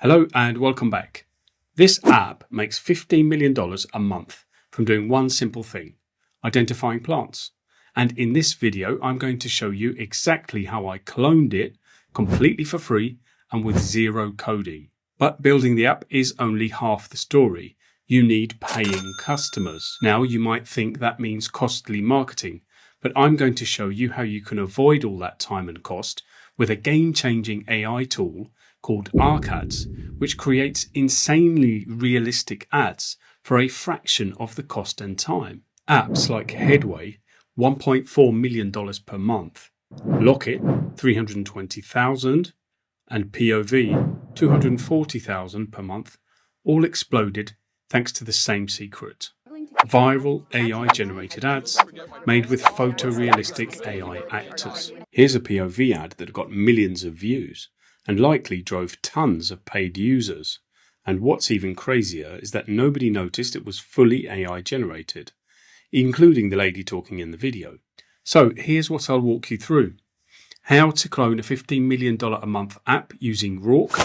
Hello and welcome back. This app makes $15 million a month from doing one simple thing, identifying plants. And in this video, I'm going to show you exactly how I cloned it completely for free and with zero coding. But building the app is only half the story. You need paying customers. Now you might think that means costly marketing, but I'm going to show you how you can avoid all that time and cost with a game-changing AI tool called Rork Ads, which creates insanely realistic ads for a fraction of the cost and time. Apps like Headway, $1.4 million per month, Locket, $320,000, and POV, $240,000 per month, all exploded thanks to the same secret. Viral AI-generated ads made with photorealistic AI actors. Here's a POV ad that got millions of views and likely drove tons of paid users. And what's even crazier is that nobody noticed it was fully AI generated, including the lady talking in the video. So here's what I'll walk you through. How to clone a $15 million a month app using Rork,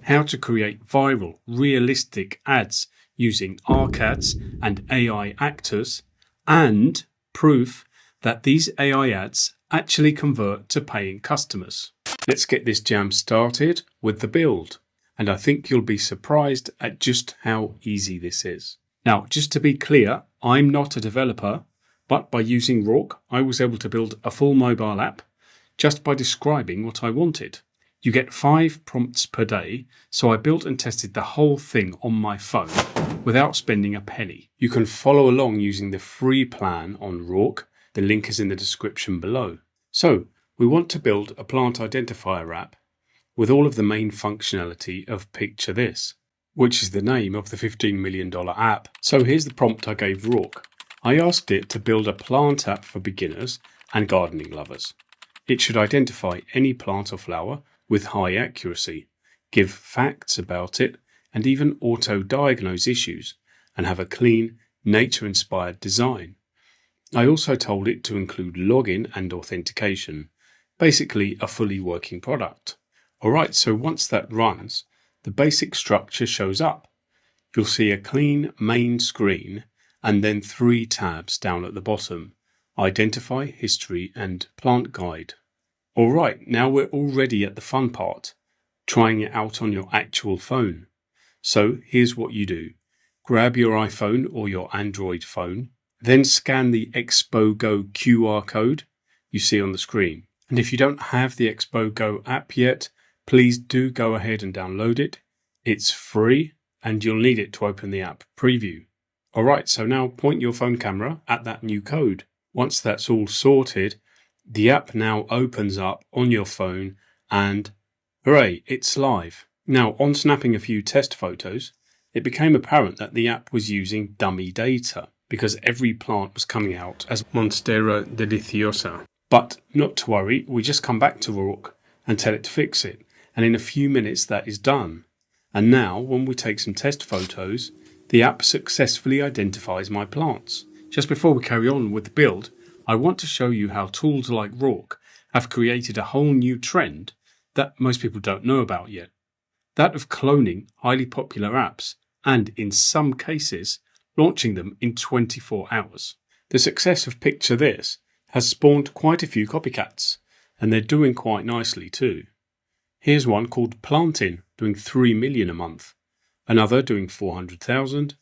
how to create viral, realistic ads using Rork Ads and AI actors, and proof that these AI ads actually convert to paying customers. Let's get this jam started with the build, and I think you'll be surprised at just how easy this is. Now, just to be clear, I'm not a developer, but by using Rork, I was able to build a full mobile app just by describing what I wanted. You get 5 prompts per day, so I built and tested the whole thing on my phone without spending a penny. You can follow along using the free plan on Rork. The link is in the description below. So, we want to build a plant identifier app with all of the main functionality of Picture This, which is the name of the $15 million app. So here's the prompt I gave Rork. I asked it to build a plant app for beginners and gardening lovers. It should identify any plant or flower with high accuracy, give facts about it, and even auto-diagnose issues, and have a clean, nature-inspired design. I also told it to include login and authentication, basically a fully working product. Alright, so once that runs, the basic structure shows up. You'll see a clean main screen and then 3 tabs down at the bottom, Identify, History and Plant Guide. Alright, now we're already at the fun part, trying it out on your actual phone. So here's what you do. Grab your iPhone or your Android phone, then scan the Expo Go QR code you see on the screen. And if you don't have the Expo Go app yet, please do go ahead and download it. It's free and you'll need it to open the app preview. Alright, so now point your phone camera at that new code. Once that's all sorted, the app now opens up on your phone and hooray, it's live. Now, on snapping a few test photos, it became apparent that the app was using dummy data because every plant was coming out as Monstera deliciosa. But not to worry, we just come back to Rork and tell it to fix it. And in a few minutes that is done. And now, when we take some test photos, the app successfully identifies my plants. Just before we carry on with the build, I want to show you how tools like Rork have created a whole new trend that most people don't know about yet. That of cloning highly popular apps and, in some cases, launching them in 24 hours. The success of Picture This has spawned quite a few copycats, and they're doing quite nicely too. Here's one called Plantin, doing 3 million a month, another doing 400,000,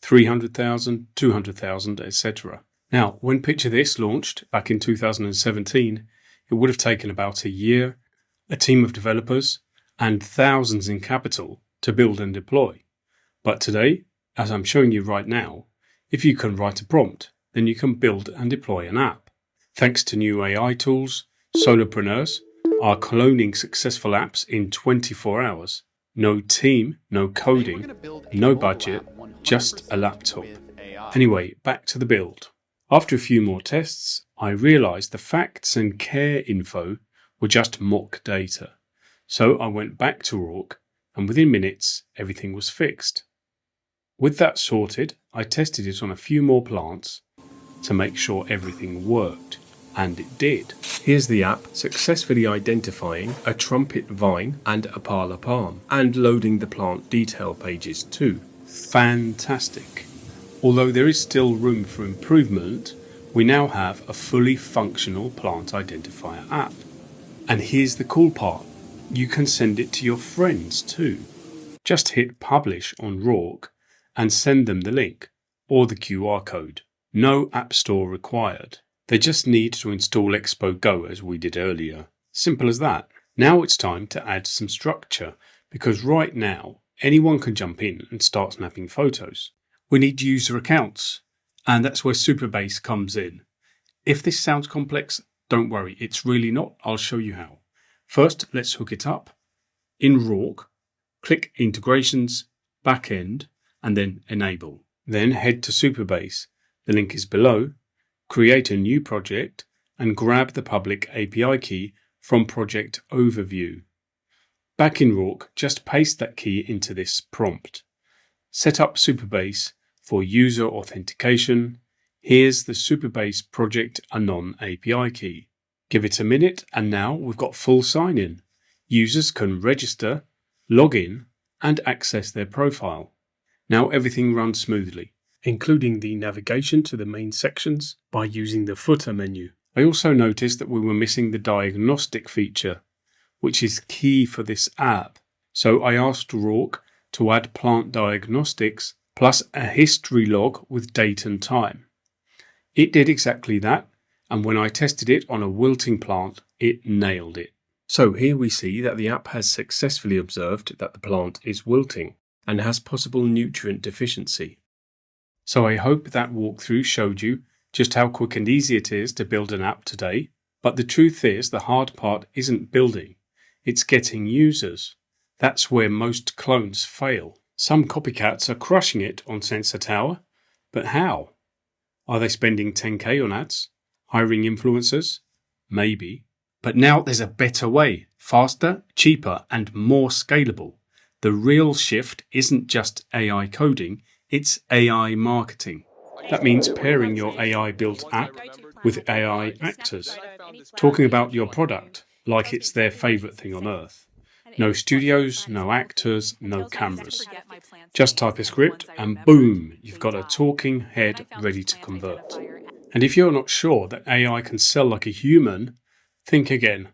300,000, 200,000, etc. Now, when Picture This launched back in 2017, it would have taken about a year, a team of developers, and thousands in capital to build and deploy. But today, as I'm showing you right now, if you can write a prompt, then you can build and deploy an app. Thanks to new AI tools, solopreneurs are cloning successful apps in 24 hours. No team, no coding, no budget, just a laptop. Anyway, back to the build. After a few more tests, I realized the facts and care info were just mock data. So I went back to Rork, and within minutes, everything was fixed. With that sorted, I tested it on a few more plants to make sure everything worked. And it did. Here's the app successfully identifying a trumpet vine and a parlor palm, and loading the plant detail pages too. Fantastic. Although there is still room for improvement, we now have a fully functional plant identifier app. And here's the cool part. You can send it to your friends too. Just hit publish on Rork and send them the link or the QR code. No App Store required. They just need to install Expo Go as we did earlier. Simple as that. Now it's time to add some structure, because right now anyone can jump in and start snapping photos. We need user accounts, and that's where Supabase comes in. If this sounds complex, don't worry, it's really not. I'll show you how. First, let's hook it up. In Rork, click Integrations, Backend, and then Enable. Then head to Supabase. The link is below. Create a new project and grab the public API key from Project Overview. Back in Rork, just paste that key into this prompt. Set up Supabase for user authentication. Here's the Supabase Project Anon API key. Give it a minute and now we've got full sign-in. Users can register, log in, and access their profile. Now everything runs smoothly, including the navigation to the main sections by using the footer menu. I also noticed that we were missing the diagnostic feature, which is key for this app. So I asked Rork to add plant diagnostics plus a history log with date and time. It did exactly that, and when I tested it on a wilting plant, it nailed it. So here we see that the app has successfully observed that the plant is wilting and has possible nutrient deficiency. So I hope that walkthrough showed you just how quick and easy it is to build an app today. But the truth is, the hard part isn't building, it's getting users. That's where most clones fail. Some copycats are crushing it on Sensor Tower, but how? Are they spending 10k on ads? Hiring influencers? Maybe. But now there's a better way, faster, cheaper, and more scalable. The real shift isn't just AI coding, it's AI marketing. That means pairing your AI-built app with AI actors, talking about your product like it's their favourite thing on earth. No studios, no actors, no cameras. Just type a script and boom, you've got a talking head ready to convert. And if you're not sure that AI can sell like a human, think again.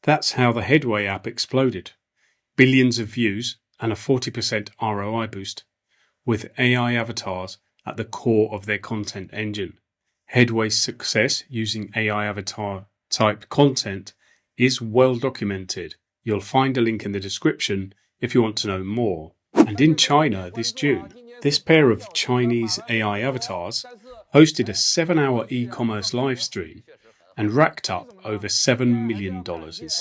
That's how the Headway app exploded. Billions of views and a 40% ROI boost, with AI avatars at the core of their content engine. Headway's success using AI avatar type content is well documented. You'll find a link in the description if you want to know more. And in China this June, this pair of Chinese AI avatars hosted a 7-hour e-commerce live stream and racked up over $7 million in sales.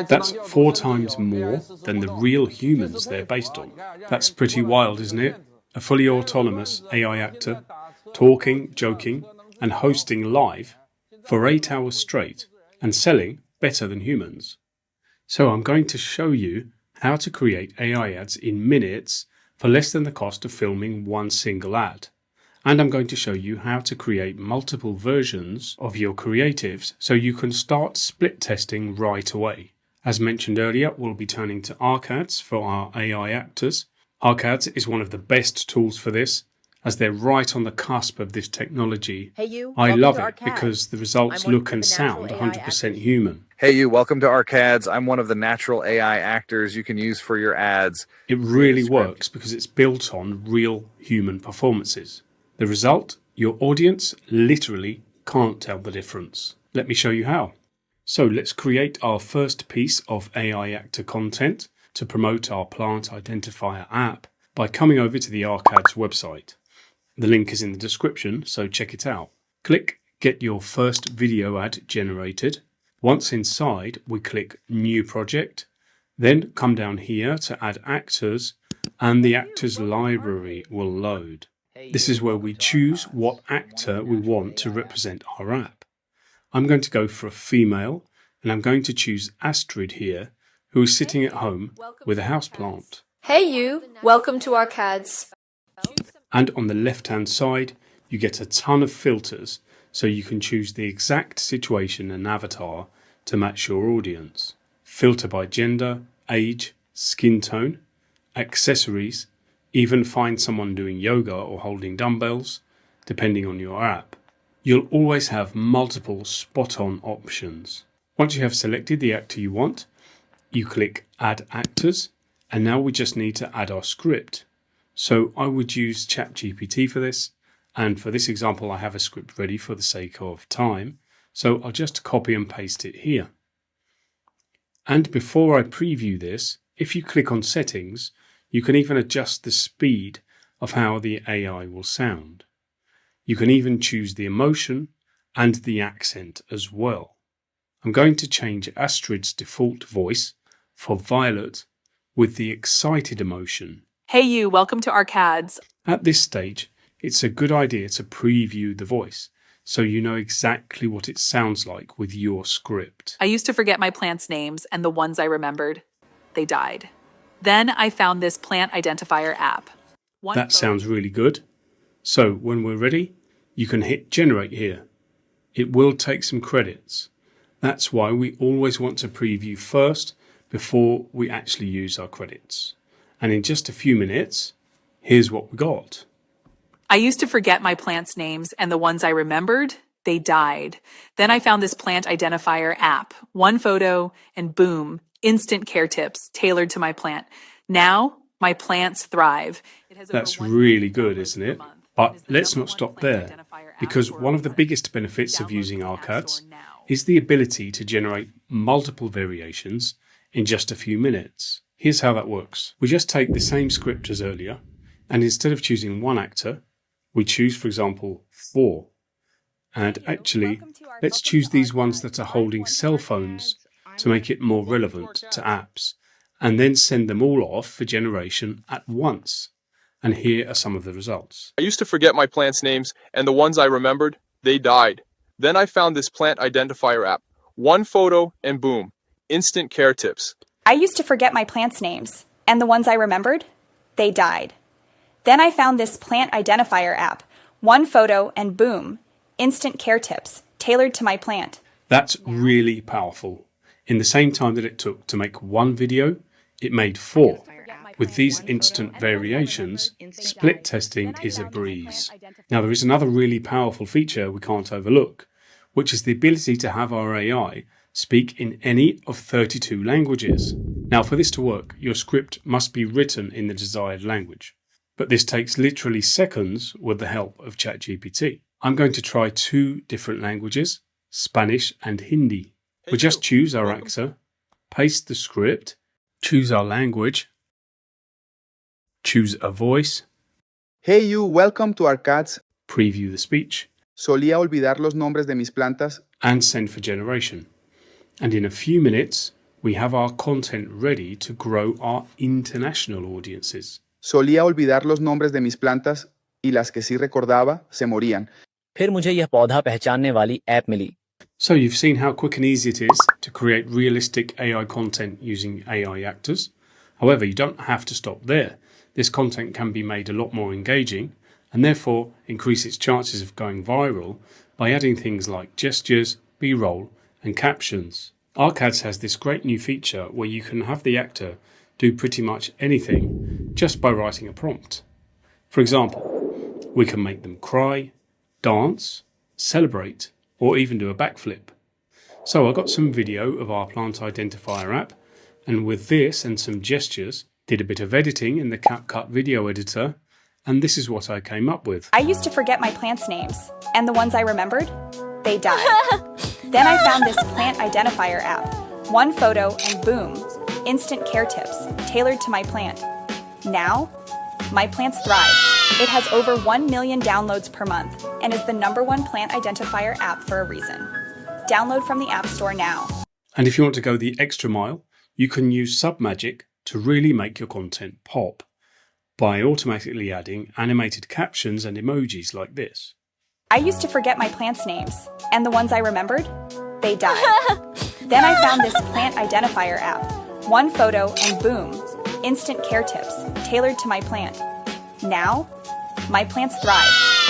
That's 4 times more than the real humans they're based on. That's pretty wild, isn't it? A fully autonomous AI actor, talking, joking, and hosting live for 8 hours straight and selling better than humans. So I'm going to show you how to create AI ads in minutes for less than the cost of filming one single ad. And I'm going to show you how to create multiple versions of your creatives so you can start split testing right away. As mentioned earlier, we'll be turning to ArcAds for our AI actors. ArcAds is one of the best tools for this, as they're right on the cusp of this technology. I love it because the results look and sound 100% human. Hey you, welcome to ArcAds. I'm one of the natural AI actors you can use for your ads. It really works because it's built on real human performances. The result? Your audience literally can't tell the difference. Let me show you how. So let's create our first piece of AI actor content to promote our plant identifier app by coming over to the ArcAds website. The link is in the description, so check it out. Click Get Your First Video Ad Generated. Once inside, we click New Project, then come down here to add actors, and the actors library will load. This is where we choose what actor we want to represent our app. I'm going to go for a female, and I'm going to choose Astrid here, who is sitting at home with a houseplant. Hey you, welcome to ArcAds. And on the left-hand side, you get a ton of filters, so you can choose the exact situation and avatar to match your audience. Filter by gender, age, skin tone, accessories, even find someone doing yoga or holding dumbbells, depending on your app. You'll always have multiple spot-on options. Once you have selected the actor you want, you click Add Actors, and now we just need to add our script. So I would use ChatGPT for this, and for this example I have a script ready for the sake of time, so I'll just copy and paste it here. And before I preview this, if you click on Settings, you can even adjust the speed of how the AI will sound. You can even choose the emotion and the accent as well. I'm going to change Astrid's default voice for Violet with the excited emotion. Hey you, welcome to our CADs. At this stage, it's a good idea to preview the voice so you know exactly what it sounds like with your script. I used to forget my plants' names, and the ones I remembered, they died. Then I found this plant identifier app. That sounds really good. So when we're ready, you can hit Generate here. It will take some credits. That's why we always want to preview first before we actually use our credits. And in just a few minutes, here's what we got. I used to forget my plants' names, and the ones I remembered, they died. Then I found this plant identifier app. One photo, and boom, instant care tips tailored to my plant. Now, my plants thrive. That's really good, isn't it? But let's not stop there, because one of the biggest benefits of using ARCADs is the ability to generate multiple variations in just a few minutes. Here's how that works. We just take the same script as earlier, and instead of choosing one actor, we choose, for example, 4. And actually, let's choose these ones that are holding cell phones to make it more relevant to apps, and then send them all off for generation at once. And here are some of the results. I used to forget my plants' names, and the ones I remembered, they died. Then I found this plant identifier app. One photo, and boom, instant care tips. I used to forget my plants' names, and the ones I remembered, they died. Then I found this plant identifier app. One photo, and boom, instant care tips, tailored to my plant. That's really powerful. In the same time that it took to make one video, it made 4. With these instant variations, split testing is a breeze. Now there is another really powerful feature we can't overlook, which is the ability to have our AI speak in any of 32 languages. Now for this to work, your script must be written in the desired language. But this takes literally seconds with the help of ChatGPT. I'm going to try 2 different languages, Spanish and Hindi. We just choose our actor, paste the script, choose our language, choose a voice. Hey you, welcome to our CADs. Preview the speech. Solía olvidar los nombres de mis plantas. And send for generation. And in a few minutes, we have our content ready to grow our international audiences. Solía olvidar los nombres de mis plantas y las que sí recordaba se morían. फिर मुझे यह पौधा पहचानने वाली app milli. So you've seen how quick and easy it is to create realistic AI content using AI actors. However, you don't have to stop there. This content can be made a lot more engaging and therefore increase its chances of going viral by adding things like gestures, B-roll and captions. ARCADS has this great new feature where you can have the actor do pretty much anything just by writing a prompt. For example, we can make them cry, dance, celebrate, or even do a backflip. So I got some video of our plant identifier app, and with this and some gestures, did a bit of editing in the CapCut video editor, and this is what I came up with. I used to forget my plants' names, and the ones I remembered, they died. Then I found this plant identifier app. One photo, and boom, instant care tips, tailored to my plant. Now, my plants thrive. It has over 1 million downloads per month and is the #1 plant identifier app for a reason. Download from the App Store now. And if you want to go the extra mile, you can use Submagic to really make your content pop by automatically adding animated captions and emojis like this. I used to forget my plants' names, and the ones I remembered, they died. Then I found this plant identifier app. One photo, and boom, instant care tips, tailored to my plant. Now, my plants thrive.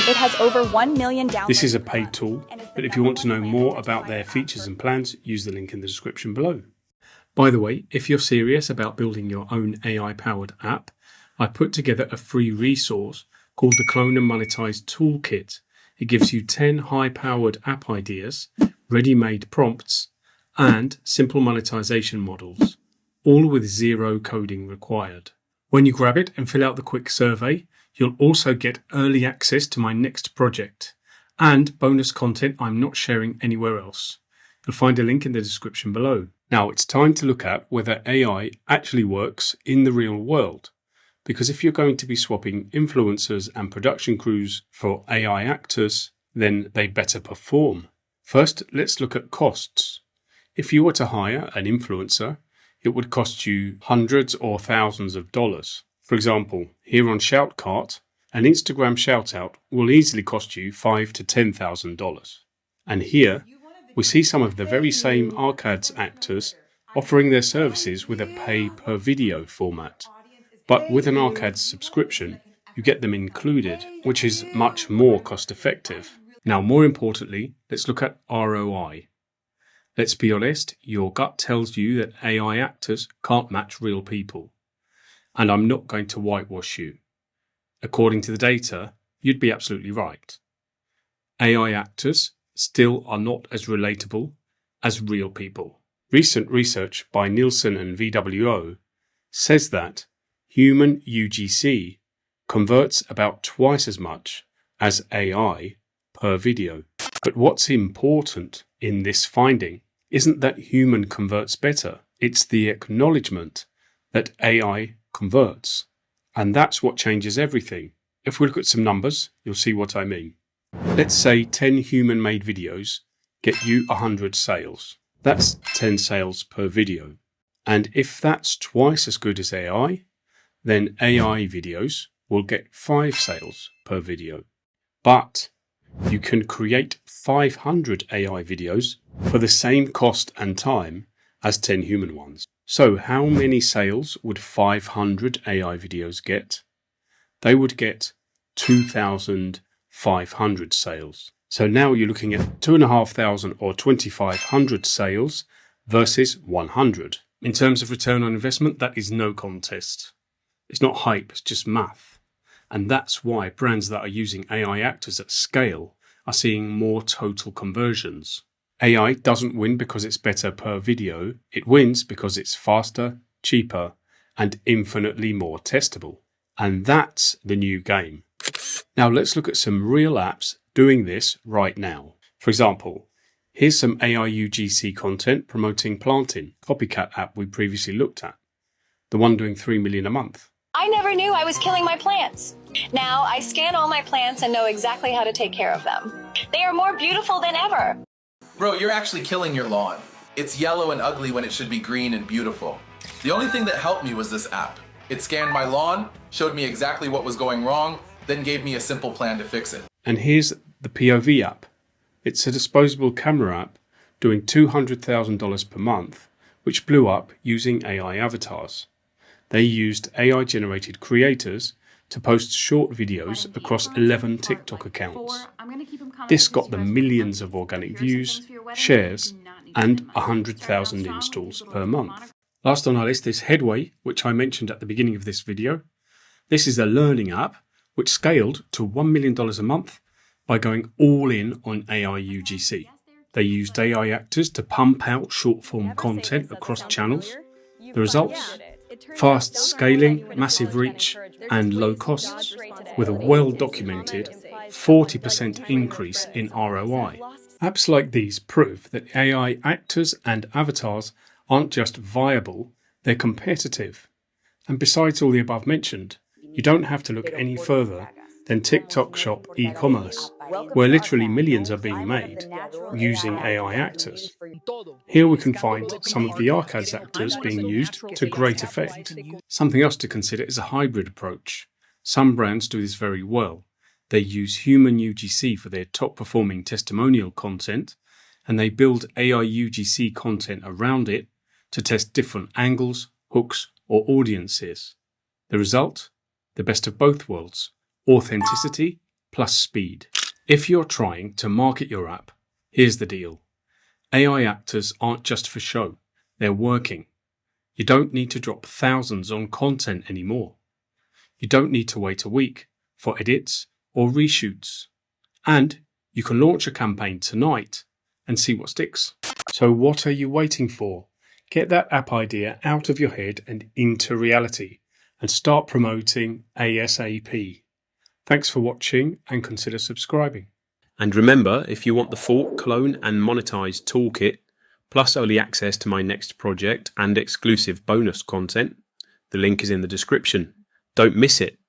It has over 1 million downloads. This is a paid tool, but if you want to know more about their features and plans, use the link in the description below. By the way, if you're serious about building your own AI-powered app, I put together a free resource called the Clone Monetize Toolkit. It gives you 10 high-powered app ideas, ready-made prompts, and simple monetization models, all with zero coding required. When you grab it and fill out the quick survey, you'll also get early access to my next project and bonus content I'm not sharing anywhere else. You'll find a link in the description below. Now it's time to look at whether AI actually works in the real world. Because if you're going to be swapping influencers and production crews for AI actors, then they better perform. First, let's look at costs. If you were to hire an influencer, it would cost you hundreds or thousands of dollars. For example, here on Shoutcart, an Instagram shoutout will easily cost you $5,000 to $10,000. And here, we see some of the very same Arcade's actors offering their services with a pay-per-video format. But with an Arcade's subscription, you get them included, which is much more cost-effective. Now, more importantly, let's look at ROI. Let's be honest, your gut tells you that AI actors can't match real people. And I'm not going to whitewash you. According to the data, you'd be absolutely right. AI actors still are not as relatable as real people. Recent research by Nielsen and VWO says that human UGC converts about twice as much as AI per video. But what's important in this finding isn't that human converts better, it's the acknowledgement that AI converts. And that's what changes everything. If we look at some numbers, you'll see what I mean. Let's say 10 human-made videos get you 100 sales. That's 10 sales per video. And if that's twice as good as AI, then AI videos will get 5 sales per video. But you can create 500 AI videos for the same cost and time as 10 human ones. So how many sales would 500 AI videos get? They would get 2,500 sales. So now you're looking at 2,500 or 2,500 sales versus 100. In terms of return on investment, that is no contest. It's not hype, it's just math. And that's why brands that are using AI actors at scale are seeing more total conversions. AI doesn't win because it's better per video. It wins because it's faster, cheaper, and infinitely more testable. And that's the new game. Now let's look at some real apps doing this right now. For example, here's some AI UGC content promoting planting, copycat app we previously looked at. The one doing 3 million a month. I never knew I was killing my plants. Now I scan all my plants and know exactly how to take care of them. They are more beautiful than ever. Bro, you're actually killing your lawn. It's yellow and ugly when it should be green and beautiful. The only thing that helped me was this app. It scanned my lawn, showed me exactly what was going wrong, then gave me a simple plan to fix it. And here's the POV app. It's a disposable camera app doing $200,000 per month, which blew up using AI avatars. They used AI-generated creators to post short videos across 11 TikTok accounts. This got them millions of organic views, shares, and 100,000 installs per month. Last on our list is Headway, which I mentioned at the beginning of this video. This is a learning app which scaled to $1 million a month by going all in on AI UGC. They used AI actors to pump out short-form content across channels. The results? Fast scaling, massive reach, and low costs, with a well-documented 40% increase in ROI. Apps like these prove that AI actors and avatars aren't just viable, they're competitive. And besides all the above mentioned, you don't have to look any further than TikTok Shop e-commerce, where literally millions are being made using AI actors. Here we can find some of the Arcade's actors being used to great effect. Something else to consider is a hybrid approach. Some brands do this very well. They use human UGC for their top-performing testimonial content, and they build AI UGC content around it to test different angles, hooks, or audiences. The result? the best of both worlds, authenticity plus speed. If you're trying to market your app, here's the deal. AI actors aren't just for show, they're working. You don't need to drop thousands on content anymore. You don't need to wait a week for edits or reshoots. And you can launch a campaign tonight and see what sticks. So what are you waiting for? Get that app idea out of your head and into reality and start promoting ASAP. Thanks for watching and consider subscribing. And remember, if you want the full Clone and Monetize Toolkit, plus early access to my next project and exclusive bonus content, the link is in the description. Don't miss it.